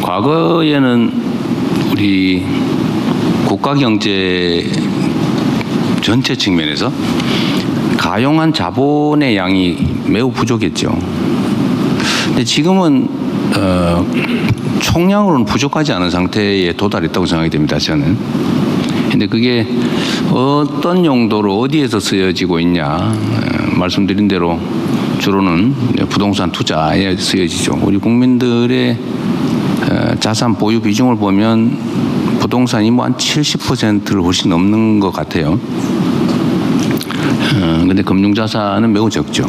과거에는 우리 국가 경제 전체 측면에서 가용한 자본의 양이 매우 부족했죠. 근데 지금은 총량으로는 부족하지 않은 상태에 도달했다고 생각이 됩니다, 저는. 근데 그게 어떤 용도로 어디에서 쓰여지고 있냐, 말씀드린 대로 주로는 부동산 투자에 쓰여지죠. 우리 국민들의 자산 보유 비중을 보면 부동산이 뭐 한 70%를 훨씬 넘는 것 같아요. 근데 금융자산은 매우 적죠.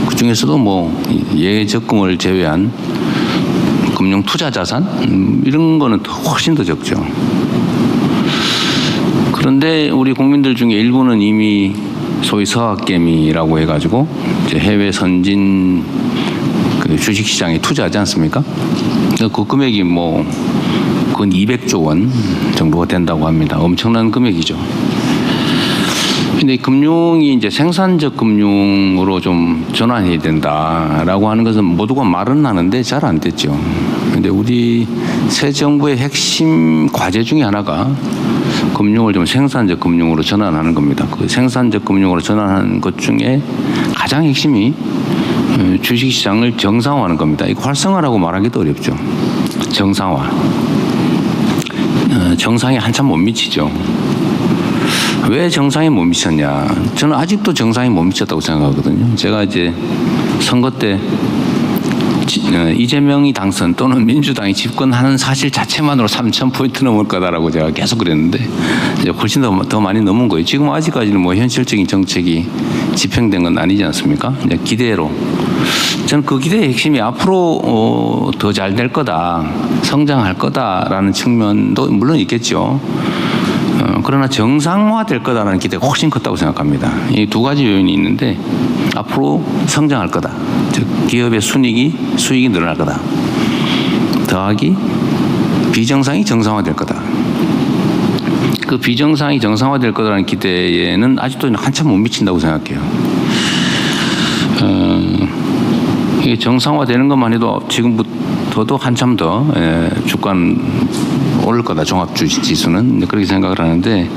그 중에서도 뭐 예적금을 제외한 금융 투자 자산 이런 거는 훨씬 더 적죠. 그런데 우리 국민들 중에 일부는 이미 소위 서학개미라고 해가지고 이제 해외 선진 그 주식시장에 투자하지 않습니까? 그 금액이 뭐 근 200조 원 정도가 된다고 합니다. 엄청난 금액이죠. 근데 금융이 이제 생산적 금융으로 좀 전환해야 된다라고 하는 것은 모두가 말은 하는데 잘 안 됐죠. 근데 우리 새 정부의 핵심 과제 중에 하나가 금융을 좀 생산적 금융으로 전환하는 겁니다. 그 생산적 금융으로 전환하는 것 중에 가장 핵심이 주식시장을 정상화하는 겁니다. 이거 활성화라고 말하기도 어렵죠. 정상화. 정상에 한참 못 미치죠. 왜 정상에 못 미쳤냐? 저는 아직도 정상에 못 미쳤다고 생각하거든요. 제가 이제 선거 때 이재명이 당선 또는 민주당이 집권하는 사실 자체만으로 3,000포인트 넘을 거다라고 제가 계속 그랬는데 이제 훨씬 더 많이 넘은 거예요. 지금 아직까지는 뭐 현실적인 정책이 집행된 건 아니지 않습니까? 이제 기대로. 저는 그 기대의 핵심이 앞으로 더 잘 될 거다, 성장할 거다라는 측면도 물론 있겠죠. 그러나 정상화될 거다라는 기대가 훨씬 컸다고 생각합니다. 이 두 가지 요인이 있는데 앞으로 성장할 거다. 즉 기업의 수익이 늘어날 거다. 더하기 비정상이 정상화될 거다. 그 비정상이 정상화될 거다라는 기대에는 아직도 한참 못 미친다고 생각해요. 이게 정상화되는 것만 해도 지금부터도 한참 더 주가는 오를 거다. 종합주식지수는 그렇게 생각을 하는데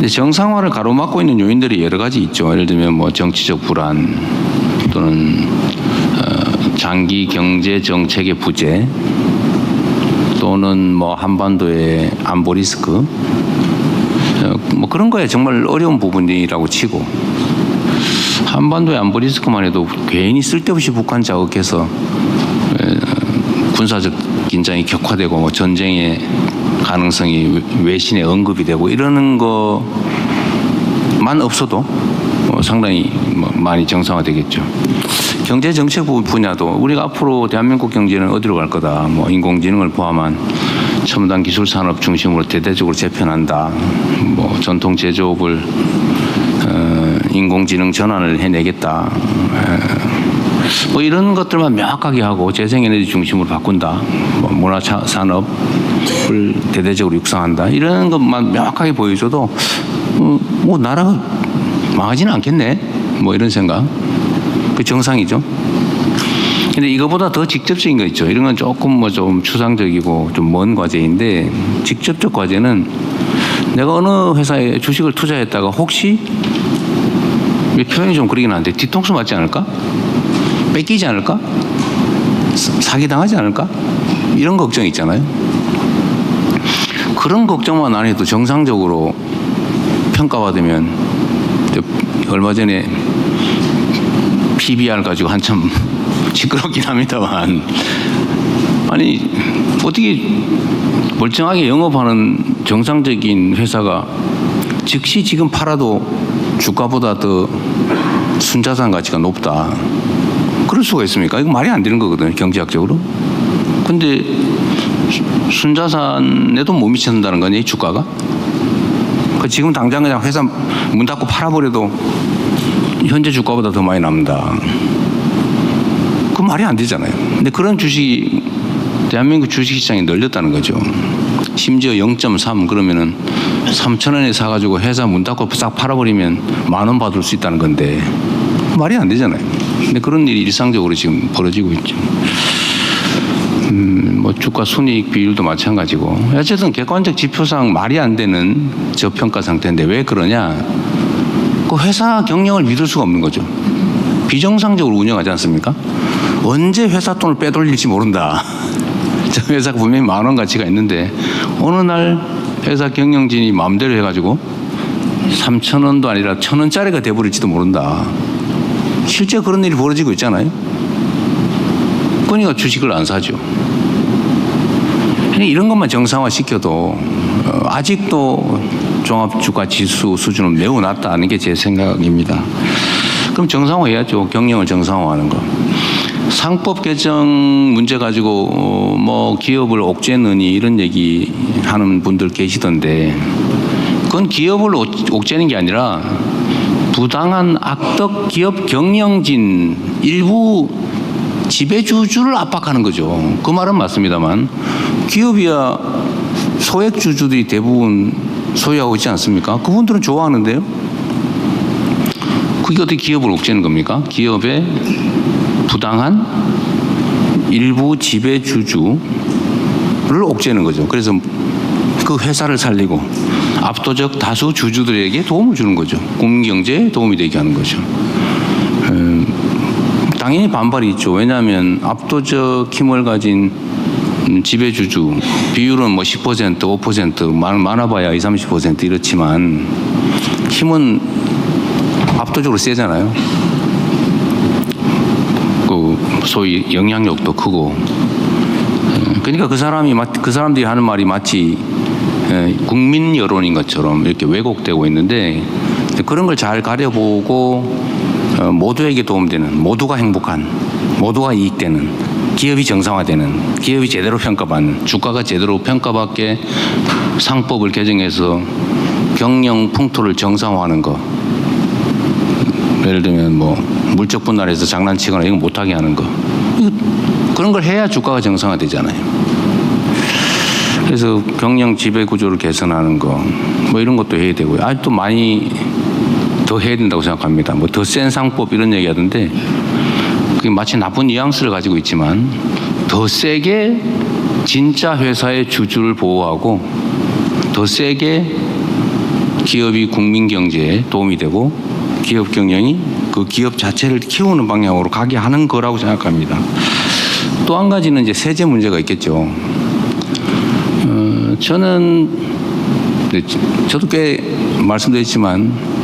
정상화를 가로막고 있는 요인들이 여러 가지 있죠. 예를 들면 뭐 정치적 불안 또는 장기 경제 정책의 부재 또는 뭐 한반도의 안보 리스크 뭐 그런 거에 정말 어려운 부분이라고 치고 한반도의 안보 리스크만 해도 괜히 쓸데없이 북한 자극해서 군사적 긴장이 격화되고 뭐 전쟁의 가능성이 외신에 언급이 되고 이러는 것만 없어도 상당히 많이 정상화되겠죠. 경제 정책 분야도 우리가 앞으로 대한민국 경제는 어디로 갈 거다. 뭐 인공지능을 포함한 첨단 기술 산업 중심으로 대대적으로 재편한다. 뭐 전통 제조업을 인공지능 전환을 해내겠다. 뭐 이런 것들만 명확하게 하고 재생에너지 중심으로 바꾼다. 뭐 문화 산업을 대대적으로 육성한다. 이런 것만 명확하게 보여줘도 뭐 나라가 망하지는 않겠네. 뭐 이런 생각. 그 정상이죠. 근데 이거보다 더 직접적인 거 있죠. 이런 건 조금 뭐 좀 추상적이고 좀 먼 과제인데 직접적 과제는 내가 어느 회사에 주식을 투자했다가 혹시 표현이 좀 그러긴 한데 뒤통수 맞지 않을까? 뺏기지 않을까? 사기당하지 않을까? 이런 걱정이 있잖아요. 그런 걱정만 안 해도 정상적으로 평가받으면 얼마 전에 PBR 가지고 한참 시끄럽긴 합니다만 아니 어떻게 멀쩡하게 영업하는 정상적인 회사가 즉시 지금 팔아도 주가보다 더 순자산 가치가 높다. 그럴 수가 있습니까? 이거 말이 안 되는 거거든요, 경제학적으로. 근데 순자산에도 못 미친다는 거냐, 이 주가가? 지금 당장 그냥 회사 문 닫고 팔아버려도 현재 주가보다 더 많이 남는다. 그 말이 안 되잖아요. 근데 그런 주식이 대한민국 주식시장이 늘렸다는 거죠. 심지어 0.3 그러면은 3,000원에 사가지고 회사 문 닫고 싹 팔아버리면 10,000원 받을 수 있다는 건데 말이 안 되잖아요. 근데 그런 일이 일상적으로 지금 벌어지고 있죠. 뭐 주가 순이익 비율도 마찬가지고 어쨌든 객관적 지표상 말이 안 되는 저평가 상태인데 왜 그러냐? 그 회사 경영을 믿을 수가 없는 거죠. 비정상적으로 운영하지 않습니까? 언제 회사 돈을 빼돌릴지 모른다. 저 회사가 분명히 10,000원 가치가 있는데 어느 날 회사 경영진이 마음대로 해가지고 3,000원도 아니라 1,000원짜리가 돼버릴지도 모른다. 실제 그런 일이 벌어지고 있잖아요. 그러니까 주식을 안 사죠. 이런 것만 정상화시켜도 아직도 종합주가지수 수준은 매우 낮다는 게 제 생각입니다. 그럼 정상화해야죠. 경영을 정상화하는 거. 상법 개정 문제 가지고 뭐 기업을 옥죄느니 이런 얘기 하는 분들 계시던데 그건 기업을 옥죄는 게 아니라 부당한 악덕 기업 경영진 일부 지배주주를 압박하는 거죠. 그 말은 맞습니다만 기업이야 소액주주들이 대부분 소유하고 있지 않습니까? 그분들은 좋아하는데요. 그게 어떻게 기업을 옥죄는 겁니까? 기업의 부당한 일부 지배주주를 옥죄는 거죠. 그래서 그 회사를 살리고 압도적 다수 주주들에게 도움을 주는 거죠. 국민경제에 도움이 되게 하는 거죠. 당연히 반발이 있죠. 왜냐하면 압도적 힘을 가진 지배주주 비율은 뭐 10%, 5% 많아봐야 20, 30% 이렇지만 힘은 압도적으로 세잖아요. 그 소위 영향력도 크고. 그러니까 그 사람들이 하는 말이 마치 국민 여론인 것처럼 이렇게 왜곡되고 있는데 그런 걸 잘 가려보고 모두에게 도움되는, 모두가 행복한, 모두가 이익되는, 기업이 정상화되는, 기업이 제대로 평가받는, 주가가 제대로 평가받게 상법을 개정해서 경영 풍토를 정상화하는 거. 예를 들면 뭐 물적 분할해서 장난치거나 이거 못하게 하는 거. 그런 걸 해야 주가가 정상화되잖아요. 그래서 경영 지배 구조를 개선하는 거, 뭐 이런 것도 해야 되고요. 아직도 많이 더 해야 된다고 생각합니다. 뭐 더 센 상법 이런 얘기 하던데 그게 마치 나쁜 뉘앙스를 가지고 있지만 더 세게 진짜 회사의 주주를 보호하고 더 세게 기업이 국민 경제에 도움이 되고 기업 경영이 그 기업 자체를 키우는 방향으로 가게 하는 거라고 생각합니다. 또 한 가지는 이제 세제 문제가 있겠죠. 저도 꽤 말씀드렸지만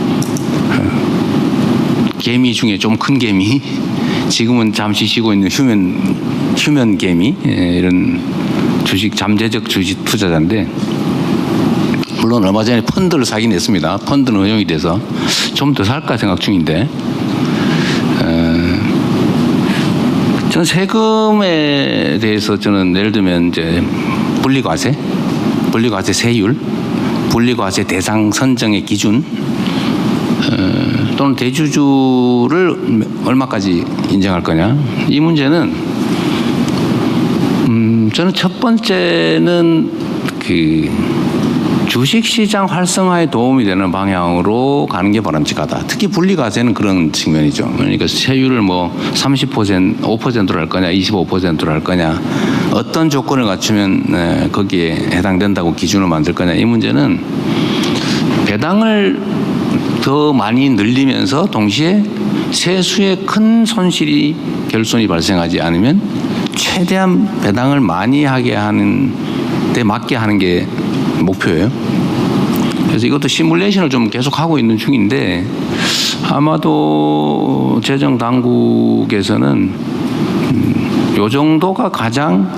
개미 중에 좀 큰 개미, 지금은 잠시 쉬고 있는 휴면 개미, 이런 잠재적 주식 투자자인데 물론 얼마 전에 펀드를 사긴 했습니다. 펀드는 허용이 돼서 좀 더 살까 생각 중인데 저는 세금에 대해서 저는 예를 들면 이제 분리과세 세율, 분리과세 대상 선정의 기준 또는 대주주를 얼마까지 인정할 거냐 이 문제는 저는 첫 번째는 그 주식시장 활성화에 도움이 되는 방향으로 가는 게 바람직하다. 특히 분리과세는 그런 측면이죠. 그러니까 세율을 뭐 30%, 5%로 할 거냐, 25%로 할 거냐, 어떤 조건을 갖추면 거기에 해당된다고 기준을 만들 거냐 이 문제는 배당을 더 많이 늘리면서 동시에 세수에 큰 손실이 결손이 발생하지 않으면 최대한 배당을 많이 하게 하는 데 맞게 하는 게 목표예요. 그래서 이것도 시뮬레이션을 좀 계속 하고 있는 중인데 아마도 재정 당국에서는 요 정도가 가장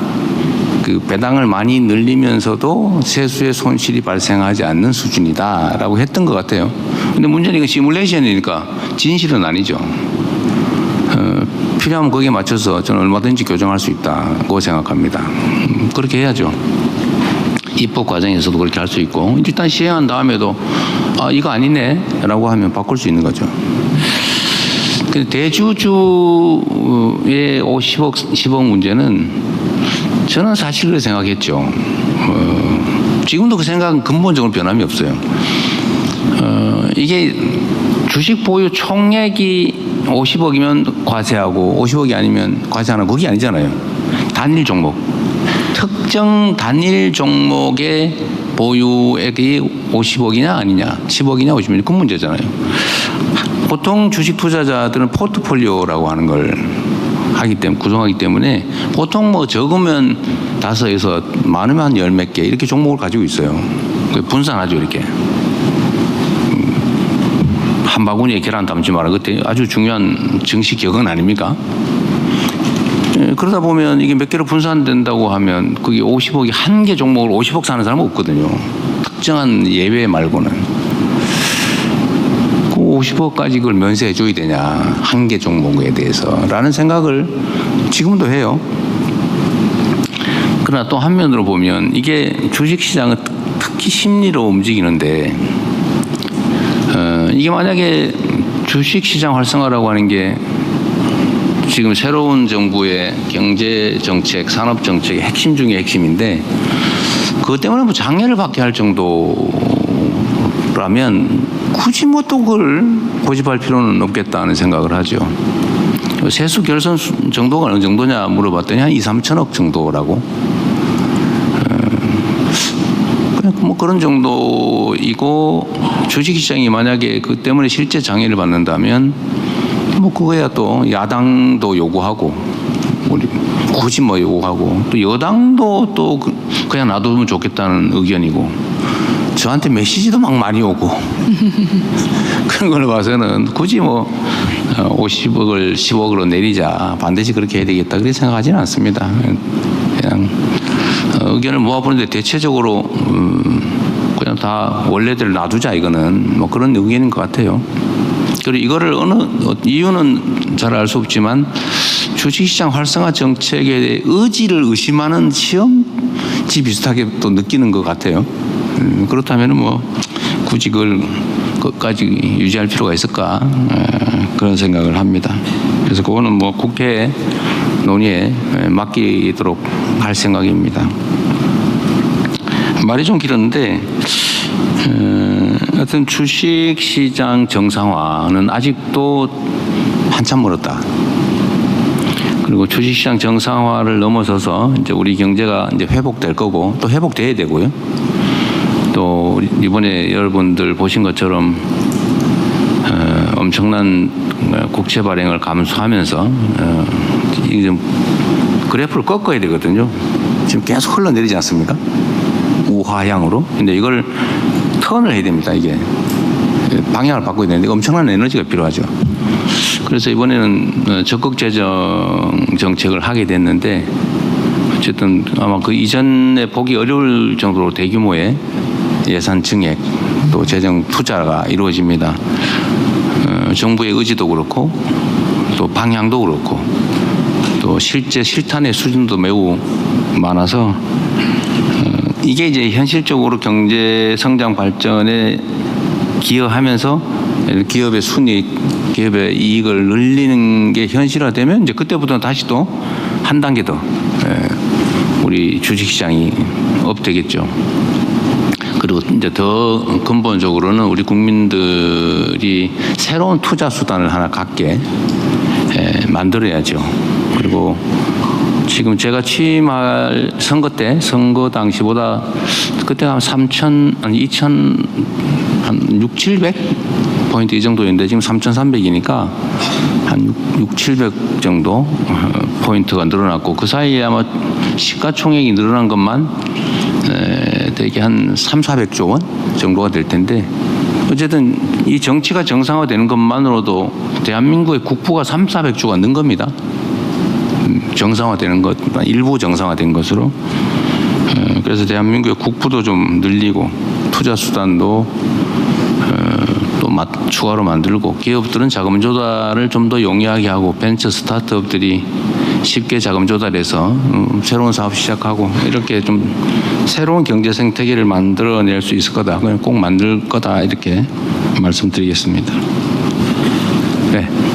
그 배당을 많이 늘리면서도 세수의 손실이 발생하지 않는 수준이다라고 했던 것 같아요. 근데 문제는 이건 시뮬레이션이니까 진실은 아니죠. 필요하면 거기에 맞춰서 저는 얼마든지 교정할 수 있다고 생각합니다. 그렇게 해야죠. 입법 과정에서도 그렇게 할 수 있고 일단 시행한 다음에도 이거 아니네 라고 하면 바꿀 수 있는 거죠. 근데 대주주의 50억, 10억 문제는 저는 사실 그렇게 생각했죠. 지금도 그 생각은 근본적으로 변함이 없어요. 이게 주식 보유 총액이 50억이면 과세하고 50억이 아니면 과세 안 하고 그게 아니잖아요. 단일 종목. 특정 단일 종목의 보유액이 50억이냐 아니냐, 10억이냐 50억이냐 그 문제잖아요. 보통 주식 투자자들은 포트폴리오라고 하는 걸 하기 때문에 구성하기 때문에 보통 뭐 적으면 5에서 많으면 한 10몇 개 이렇게 종목을 가지고 있어요. 분산하죠 이렇게. 한 바구니에 계란 담지 마라. 그때 아주 중요한 증시 격언 아닙니까? 그러다 보면 이게 몇 개로 분산된다고 하면 그게 50억이 한 개 종목을 50억 사는 사람은 없거든요. 특정한 예외 말고는. 그 50억까지 그걸 면세해 줘야 되냐. 한 개 종목에 대해서. 라는 생각을 지금도 해요. 그러나 또 한면으로 보면 이게 주식시장은 특히 심리로 움직이는데 이게 만약에 주식시장 활성화라고 하는 게 지금 새로운 정부의 경제정책, 산업정책의 핵심 중의 핵심인데 그것 때문에 뭐 장애를 받게 할 정도라면 굳이 뭐 또 그걸 고집할 필요는 없겠다는 생각을 하죠. 세수 결손 정도가 어느 정도냐 물어봤더니 한 2, 3천억 정도라고. 뭐 그런 정도이고 주식시장이 만약에 그 때문에 실제 장애를 받는다면 뭐 그거야 또 야당도 요구하고 우리 굳이 뭐 요구하고 또 여당도 또 그냥 놔두면 좋겠다는 의견이고 저한테 메시지도 막 많이 오고 그런 걸 봐서는 굳이 뭐 50억을 10억으로 내리자 반드시 그렇게 해야 되겠다 그렇게 생각하지는 않습니다. 그냥 의견을 모아보는데 대체적으로 그냥 다 원래대로 놔두자 이거는 뭐 그런 의견인 것 같아요. 그리고 이거를 이유는 잘 알 수 없지만 주식시장 활성화 정책의 의지를 의심하는 시험지 비슷하게 또 느끼는 것 같아요. 그렇다면 뭐 굳이 그걸 끝까지 유지할 필요가 있을까 그런 생각을 합니다. 그래서 그거는 뭐 국회 논의에 맡기도록 할 생각입니다. 말이 좀 길었는데 하여튼 주식시장 정상화는 아직도 한참 멀었다. 그리고 주식시장 정상화를 넘어서서 이제 우리 경제가 이제 회복될 거고 또 회복돼야 되고요. 또 이번에 여러분들 보신 것처럼 엄청난 국채 발행을 감수하면서 이게 좀 그래프를 꺾어야 되거든요. 지금 계속 흘러내리지 않습니까? 우하향으로. 근데 이걸 턴을 해야 됩니다. 이게 방향을 바꿔야 되는데 엄청난 에너지가 필요하죠. 그래서 이번에는 적극 재정 정책을 하게 됐는데 어쨌든 아마 그 이전에 보기 어려울 정도로 대규모의 예산 증액 또 재정 투자가 이루어집니다. 정부의 의지도 그렇고 또 방향도 그렇고 또 실제 실탄의 수준도 매우 많아서 이게 이제 현실적으로 경제 성장 발전에 기여하면서 기업의 순이익, 기업의 이익을 늘리는 게 현실화되면 이제 그때부터 다시 또 한 단계 더 우리 주식시장이 업되겠죠. 그리고 이제 더 근본적으로는 우리 국민들이 새로운 투자 수단을 하나 갖게 만들어야죠. 그리고 지금 제가 취임할 선거 당시보다 그때 한 6, 700포인트 이 정도였는데 지금 3,300이니까 한 6, 700 정도 포인트가 늘어났고 그 사이에 아마 시가총액이 늘어난 것만 대개 한 3, 400조 원 정도가 될 텐데 어쨌든 이 정치가 정상화되는 것만으로도 대한민국의 국부가 3, 400조가 는 겁니다. 정상화되는 것, 일부 정상화된 것으로. 그래서 대한민국의 국부도 좀 늘리고 투자 수단도 또 추가로 만들고 기업들은 자금 조달을 좀 더 용이하게 하고 벤처 스타트업들이 쉽게 자금 조달해서 새로운 사업 시작하고 이렇게 좀 새로운 경제 생태계를 만들어낼 수 있을 거다. 그냥 꼭 만들 거다 이렇게 말씀드리겠습니다. 네.